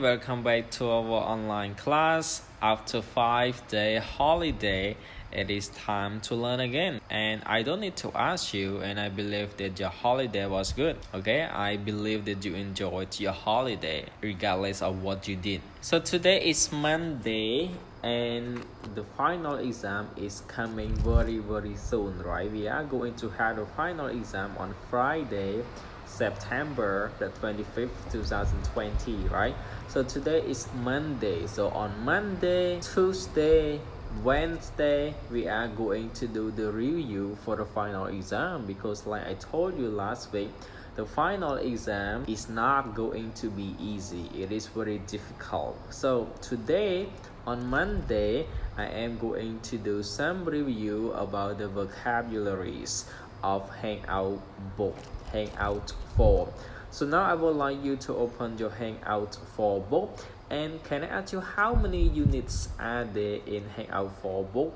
welcome back to our online class. After 5-day holiday, it is time to learn again. And I don't need to ask you, and I believe that your holiday was good. Okay, I believe that you enjoyed your holiday regardless of what you did. So today is Monday, and the final exam is coming very soon, right? We are going to have the final exam on Friday, September the 25th 2020, right? So today is Monday, so on Monday, Tuesday, Wednesday we are going to do the review for the final exam, because like I told you last week, the final exam is not going to be easy. It is very difficult. So today on Monday, I am going to do some review about the vocabularies of Hangout book, Hangout 4. So now I would like you to open your Hangout 4 book, and can I ask you how many units are there in Hangout 4 book?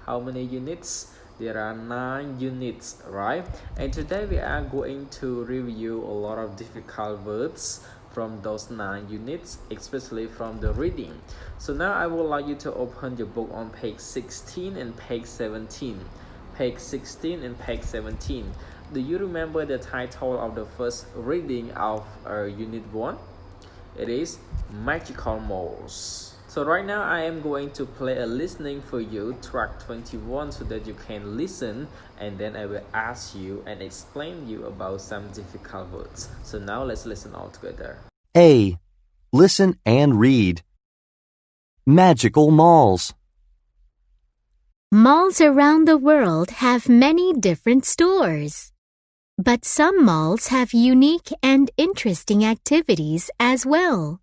How many units? There are 9 units, right? And today we are going to review a lot of difficult words from those 9 units, especially from the reading. So now I would like you to open your book on page 16 and page 17. Page 16 and page 17. Do you remember the title of the first reading of Unit 1? It is Magical Malls. So right now I am going to play a listening for you, track 21, so that you can listen, and then I will ask you and explain you about some difficult words. So now let's listen all together. A. Listen and read. Magical malls. Malls around the world have many different stores. But some malls have unique and interesting activities as well.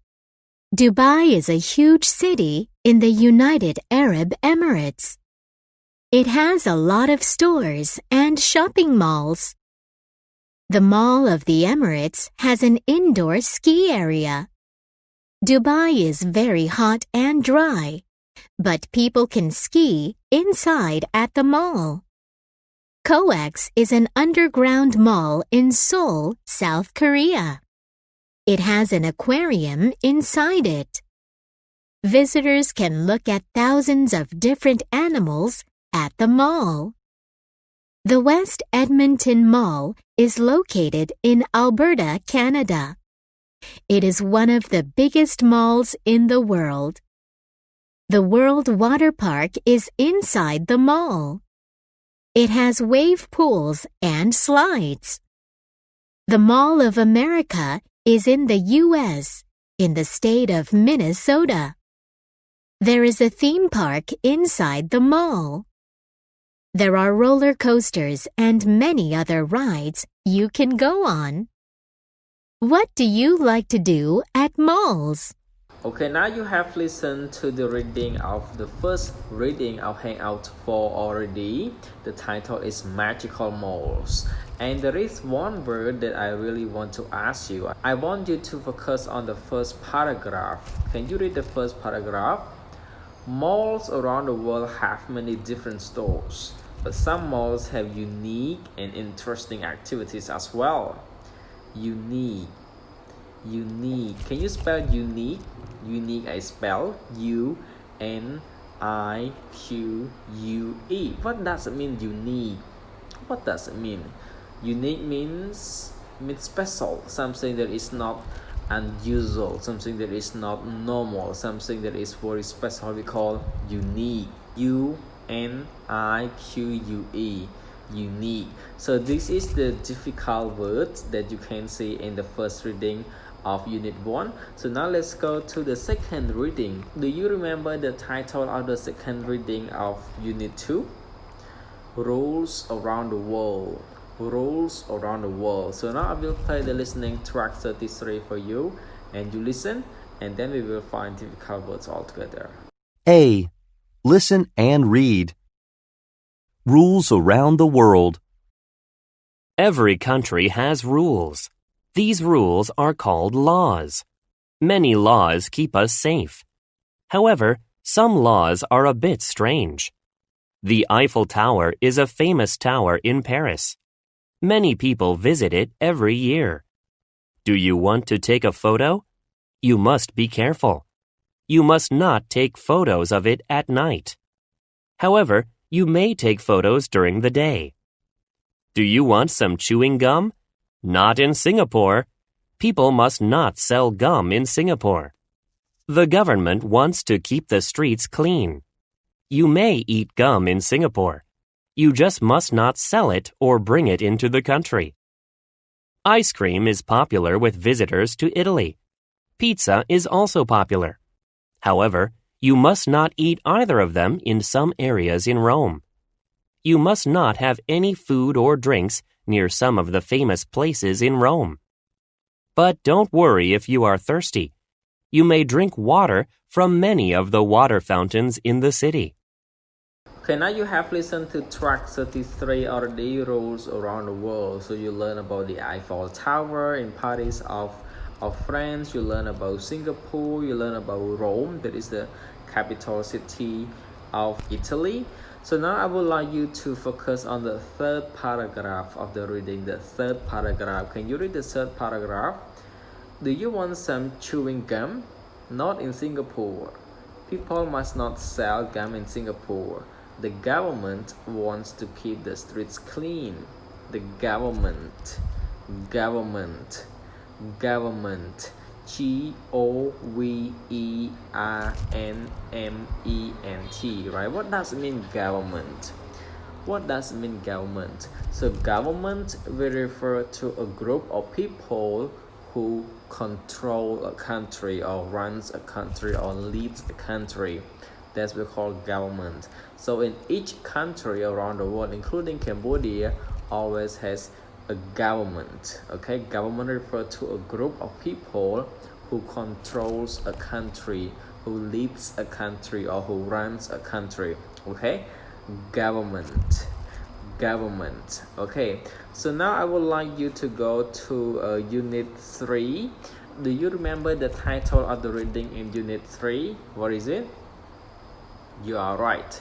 Dubai is a huge city in the United Arab Emirates. It has a lot of stores and shopping malls. The Mall of the Emirates has an indoor ski area. Dubai is very hot and dry, but people can ski inside at the mall. COEX is an underground mall in Seoul, South Korea. It has an aquarium inside it. Visitors can look at thousands of different animals at the mall. The West Edmonton Mall is located in Alberta, Canada. It is one of the biggest malls in the world. The World Water Park is inside the mall. It has wave pools and slides. The Mall of America is in the U.S., in the state of Minnesota. There is a theme park inside the mall. There are roller coasters and many other rides you can go on. What do you like to do at malls? Okay, now you have listened to the reading of the first reading of Hangout 4 already. The title is Magical Malls. And there is one word that I really want to ask you. I want you to focus on the first paragraph. Can you read the first paragraph? Malls around the world have many different stores, but some malls have unique and interesting activities as well. Unique. Can you spell unique? Unique I spell U-N-I-Q-U-E. What does it mean, unique? What does it mean? Unique means special, something that is not unusual, something that is not normal, something that is very special. We call unique. U-N-I-Q-U-E. Unique. So this is the difficult words that you can see in the first reading of Unit 1. So now let's go to the second reading. Do you remember the title of the second reading of Unit 2? Rules Around the World. Rules Around the World. So now I will play the listening track 33 for you, and you listen, and then we will find difficult words all together. A. Listen and read. Rules around the world. Every country has rules. These rules are called laws. Many laws keep us safe. However, some laws are a bit strange. The Eiffel Tower is a famous tower in Paris. Many people visit it every year. Do you want to take a photo? You must be careful. You must not take photos of it at night. However, you may take photos during the day. Do you want some chewing gum? Not in Singapore. People must not sell gum in Singapore. The government wants to keep the streets clean. You may eat gum in Singapore. You just must not sell it or bring it into the country. Ice cream is popular with visitors to Italy. Pizza is also popular. However, you must not eat either of them in some areas in Rome. You must not have any food or drinks near some of the famous places in Rome. But don't worry if you are thirsty. You may drink water from many of the water fountains in the city. Okay, now you have listened to track 33 already, rules around the world. So you learn about the Eiffel Tower in Paris of France. You learn about Singapore. You learn about Rome, that is the capital city of Italy. So now I would like you to focus on the third paragraph of the reading. The third paragraph. Can you read the third paragraph? Do you want some chewing gum? Not in Singapore. People must not sell gum in Singapore. The government wants to keep the streets clean. The government. Government, right? What does it mean, government? What does it mean, government? So government will refer to a group of people who control a country or runs a country or leads a country. That's what we call government. So in each country around the world, including Cambodia, always has a government. Okay, government refers to a group of people who controls a country, who leads a country, or who runs a country. Okay, government. Okay, so now I would like you to go to unit 3. Do you remember the title of the reading in unit 3? What is it? You are right.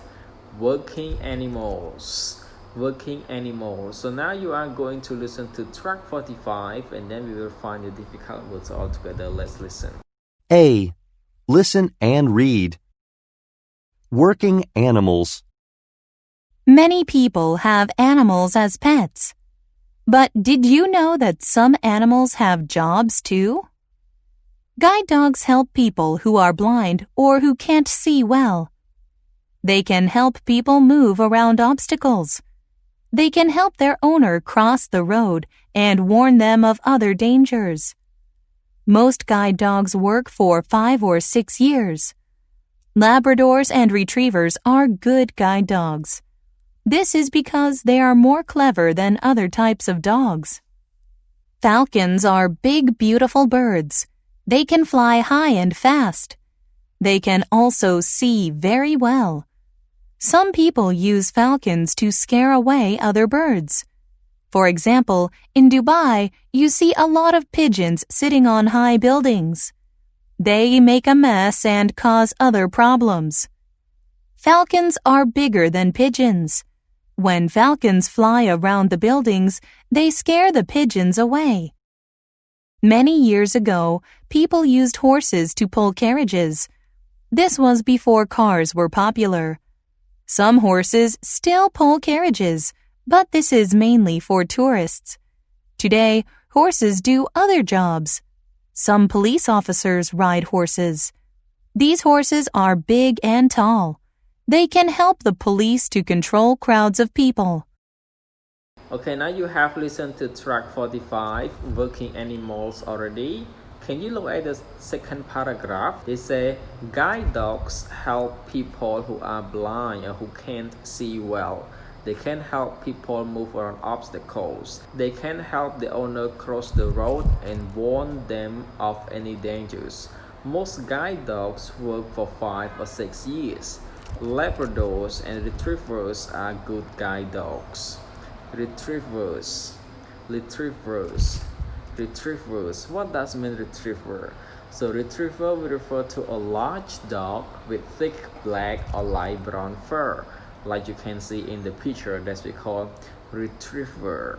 Working animals. So now you are going to listen to track 45, and then we will find the difficult words all together. Let's listen. A. Listen and read. Working animals. Many people have animals as pets. But did you know that some animals have jobs too? Guide dogs help people who are blind or who can't see well. They can help people move around obstacles. They can help their owner cross the road and warn them of other dangers. Most guide dogs work for 5 or 6 years. Labradors and retrievers are good guide dogs. This is because they are more clever than other types of dogs. Falcons are big, beautiful birds. They can fly high and fast. They can also see very well. Some people use falcons to scare away other birds. For example, in Dubai, you see a lot of pigeons sitting on high buildings. They make a mess and cause other problems. Falcons are bigger than pigeons. When falcons fly around the buildings, they scare the pigeons away. Many years ago, people used horses to pull carriages. This was before cars were popular. Some horses still pull carriages, but this is mainly for tourists. Today, horses do other jobs. Some police officers ride horses. These horses are big and tall. They can help the police to control crowds of people. Okay, now you have listened to track 45, working animals already. Can you look at the second paragraph? They say, guide dogs help people who are blind or who can't see well. They can help people move around obstacles. They can help the owner cross the road and warn them of any dangers. Most guide dogs work for 5 or 6 years. Labradors and retrievers are good guide dogs. Retrievers. What does mean retriever? So retriever will refer to a large dog with thick black or light brown fur, like you can see in the picture. That we call retriever.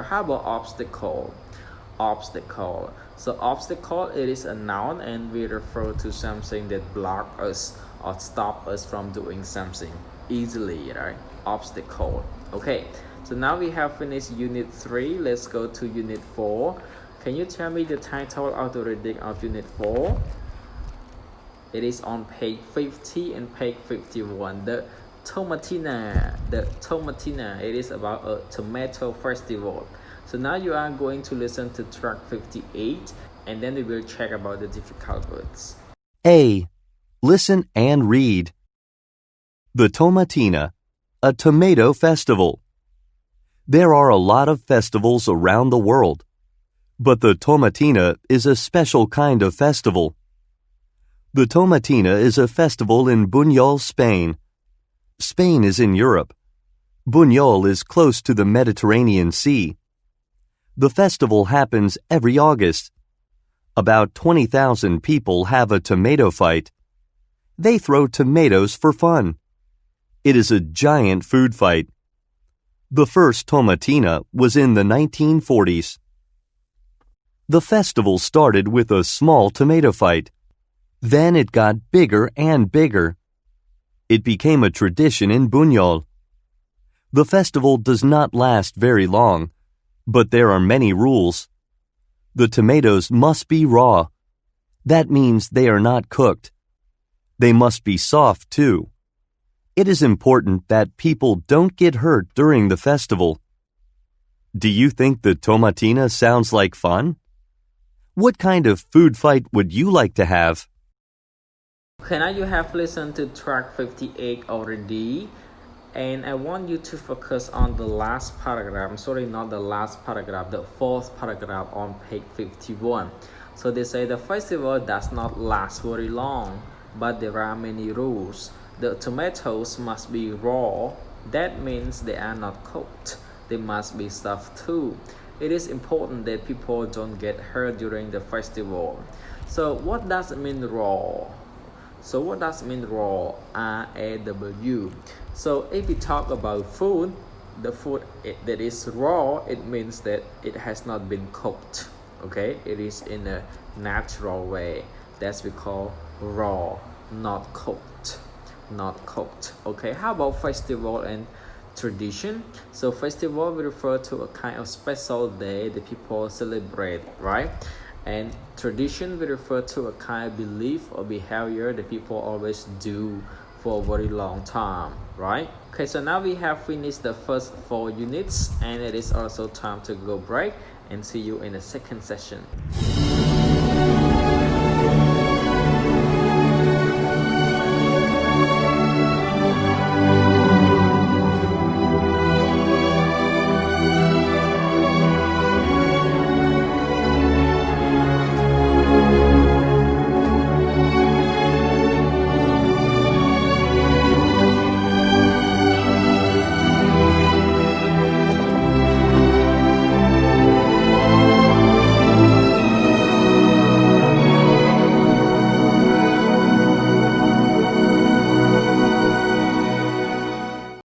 How about obstacle? obstacle. So obstacle, it is a noun and we refer to something that block us or stop us from doing something easily, right? Obstacle. Okay, so now we have finished unit 3. Let's go to unit 4. Can you tell me the title of the reading of unit 4? It is on page 50 and page 51. The tomatina. It is about a tomato festival. So now you are going to listen to track 58 and then we will check about the difficult words. A. Listen and read. The Tomatina, a tomato festival. There are a lot of festivals around the world, but the Tomatina is a special kind of festival. The Tomatina is a festival in Buñol, Spain. Spain is in Europe. Buñol is close to the Mediterranean Sea. The festival happens every August. About 20,000 people have a tomato fight. They throw tomatoes for fun. It is a giant food fight. The first Tomatina was in the 1940s. The festival started with a small tomato fight. Then it got bigger and bigger. It became a tradition in Buñol. The festival does not last very long, but there are many rules. The tomatoes must be raw. That means they are not cooked. They must be soft too. It is important that people don't get hurt during the festival. Do you think the Tomatina sounds like fun? What kind of food fight would you like to have? Okay, now you have listened to track 58 already. And I want you to focus on the last paragraph. Sorry, not the last paragraph, the fourth paragraph on page 51. So they say the festival does not last very long, but there are many rules. The tomatoes must be raw. That means they are not cooked. They must be soft too. It is important that people don't get hurt during the festival. So what does it mean raw? So what does it mean raw? R-A-W. So if we talk about food, the food that is raw, it means that it has not been cooked. Okay, it is in a natural way. That's we call raw, not cooked. Not cooked. Okay, how about festival and tradition? So festival we refer to a kind of special day that people celebrate, right? And tradition we refer to a kind of belief or behavior that people always do for a very long time, right? Okay, so now we have finished the first 4 units and it is also time to go break and see you in the second session.